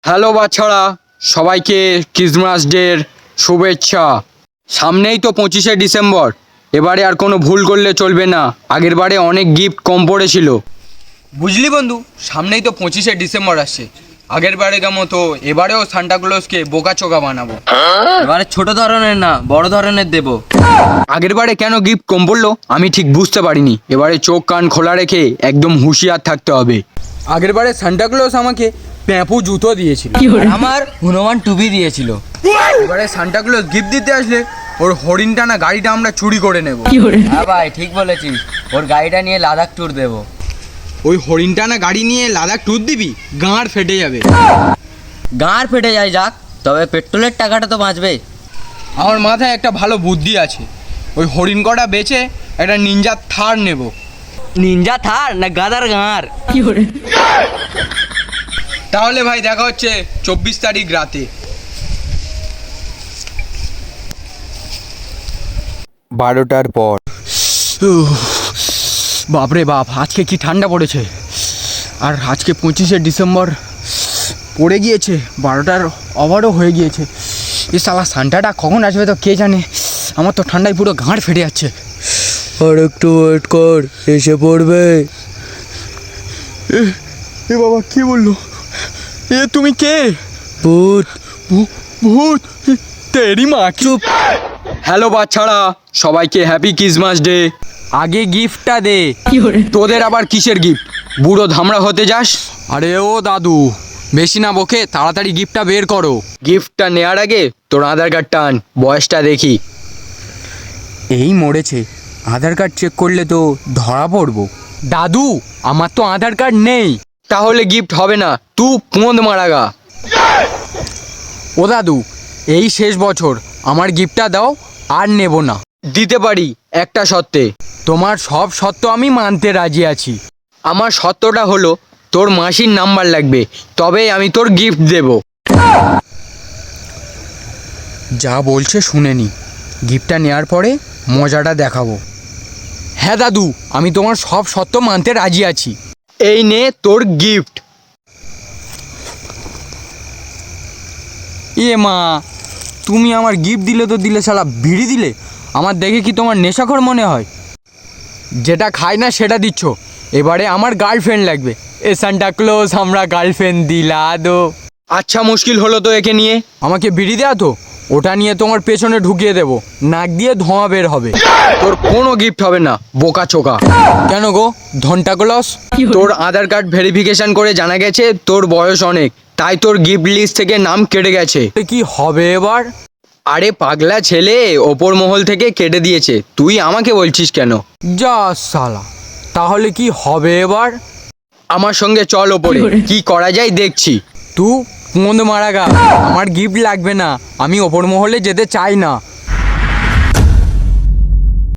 Hello বাচ্চারা, সবাইকে Christmas ডের শুভেচ্ছা। সামনেই তো 25শে ডিসেম্বর। এবারে আর কোনো ভুল করলে চলবে না। আগের বারে অনেক গিফট কম পড়েছিল, বুঝলি বন্ধু? সামনেই তো 25শে ডিসেম্বর আসছে। আগের বারে মতো এবারেও সান্টাক্লজকে বোকাচোকা বানাবো। এবারে ছোট ধরনের না, বড় ধরনের দেব। আগের বারে কেন গিফট কম পড়লো আমি ঠিক বুঝতে পারিনি। এবারে চোখ কান খোলা রেখে একদম হুঁশিয়ার থাকতে হবে। আগের বারে সান্টাক্লজ আমাকে প্যাঁপু জুতো দিয়েছিল, আমার হনুমান টুপি দিয়েছিল। এবারে সান্টাক্লজ গিফট দিতে আসলে ওর হরিণ টানা গাড়িটা আমরা চুরি করে নেব। হ্যাঁ ভাই, ঠিক বলেছিস। ওর গাড়িটা নিয়ে লাদাখ ট্যুর দেব। ওই হরিণ টানা গাড়ি নিয়ে লাদাখ ট্যুর দিবি, গাঁড় ফেটে যাবে। গাঁড় ফেটে যায় যাক, তবে পেট্রোলের টাকাটা তো বাঁচবে। আমার মাথায় একটা ভালো বুদ্ধি আছে। ওই হরিণ কটা বেচে একটা নিনজা থার নেব। নিনজা থার না গাদার গাঁড়? তাহলে ভাই দেখা হচ্ছে 24 তারিখ রাতে। 12টার পর। বাপরে বাপ, আজকে কি ঠান্ডা পড়েছে। আর আজকে 25শে ডিসেম্বর পড়ে গিয়েছে, 12টার ওভারও হয়ে গিয়েছে। এ শালা সান্টাটা কখন আসবে তো কে জানে। আমার তো ঠান্ডায় পুরো গাঁড় ফেটে যাচ্ছে। আর একটু ওয়েট কর, এসে পড়বে। এ বাবা, কি বললো? এ তুমি কে? ভূত। ভূত? তেরি মা, চুপ। হ্যালো বাচ্চারা, সবাইকে হ্যাপি ক্রিসমাস ডে। আগে গিফটটা দে। তোদের আবার কিসের গিফট? বুড়ো ধামড়া হতে যাস? আরে ও দাদু, বেশি না বকে তাড়াতাড়ি গিফটটা বের করো। গিফটটা নেওয়ার আগে তোর আধার কার্ডটা আন, বয়সটা দেখি। এই মরেছে, আধার কার্ড চেক করলে তো ধরা পড়বো। দাদু, আমার তো আধার কার্ড নেই। তাহলে গিফট হবে না, তুই পোঁদ মারাগা। ও দাদু, এই শেষ বছর আমার গিফটটা দাও, আর নেব না। দিতে পারি একটা শর্তে। তোমার সব শর্ত আমি মানতে রাজি আছি। আমার শর্তটা হলো তোর মাসির নাম্বার লাগবে, তবেই আমি তোর গিফট দেব। যা বলছে শুনে নি, গিফটটা নেওয়ার পরে মজাটা দেখাবো। হ্যাঁ দাদু, আমি তোমার সব শর্ত মানতে রাজি আছি। এই নে তোর গিফট। এ মা, তুমি আমার গিফট দিলে তো দিলে, শালা বিড়ি দিলে। আমার দেখে কি তোমার নেশাখোর মনে হয়? যেটা খাই না সেটা দিচ্ছ। এবারে আমার গার্লফ্রেন্ড লাগবে। এ সান্টা ক্লজ, আমরা গার্লফ্রেন্ড দিলা দো। আচ্ছা, মুশকিল হলো তো একে নিয়ে। আমাকে বিড়ি দেয়া তো, ওটা নিয়ে তোমার পেছনে ঢুকিয়ে দেবো, নাক দিয়ে ধোঁয়া বের হবে। তোর কোনো গিফট হবে না, বোকা চোকা। কেন গো ধনটা ক্লজ? তোর আধার কার্ড ভেরিফিকেশন করে জানা গেছে তোর বয়স অনেক, তাই তোর গিফট লিস্ট থেকে নাম কেটে গেছে। কি হবে এবার? আরে পাগলা ছেলে, ওপর মহল থেকে কেটে দিয়েছে, তুই আমাকে বলছিস কেন? যা শালা, তাহলে কি হবে এবার? আমার সঙ্গে চল ওপরে, কি করা যায় দেখছি। তুই পোঁদ মারাগা, আমার গিফট লাগবে না, আমি ওপর মহলে যেতে চাই না।